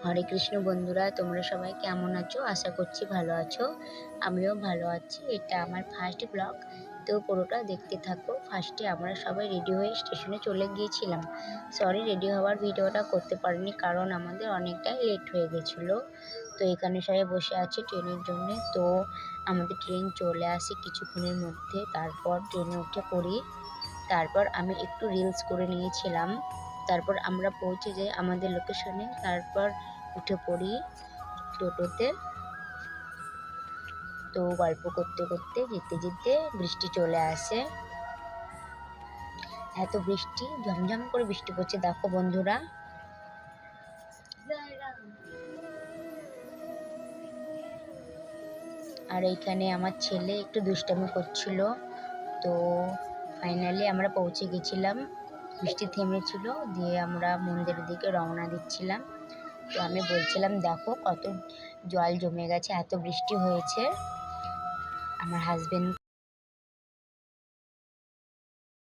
হরে কৃষ্ণ বন্ধুরা, তোমরা সবাই কেমন আছো? আশা করছি ভালো আছো। আমিও ভালো আছি। এটা আমার ফার্স্ট ব্লগ, তো পুরোটা দেখতে থাকো। ফার্স্টে আমরা সবাই রেডি হয়ে স্টেশনে চলে গিয়েছিলাম। সরি, রেডি হওয়ার ভিডিওটা করতে পারিনি কারণ আমাদের অনেকটাই লেট হয়ে গেছিলো। তো এখানে সবাই বসে আছে ট্রেনের জন্যে। তো আমাদের ট্রেন চলে আসে কিছুক্ষণের মধ্যে। তারপর ট্রেনে উঠে পড়ি। তারপর আমি একটু রিলস করে নিয়েছিলাম। তারপর আমরা পৌঁছে যাই আমাদের লোকেশনে। তারপর উঠে পড়ি টোটোতে। তো গল্প করতে করতে যেতে যেতে বৃষ্টি চলে আসে। এত বৃষ্টি, ঝমঝম করে বৃষ্টি পড়ছে, দেখো বন্ধুরা। আর এইখানে আমার ছেলে একটু দুষ্টামি করছিল। তো ফাইনালি আমরা পৌঁছে গেছিলাম। বৃষ্টি থেমেছিল, দিয়ে আমরা মন্দিরের দিকে রওনা দিচ্ছিলাম। তো আমি বলছিলাম দেখো কত জল জমে গেছে, এত বৃষ্টি হয়েছে। আমার হাজবেন্ড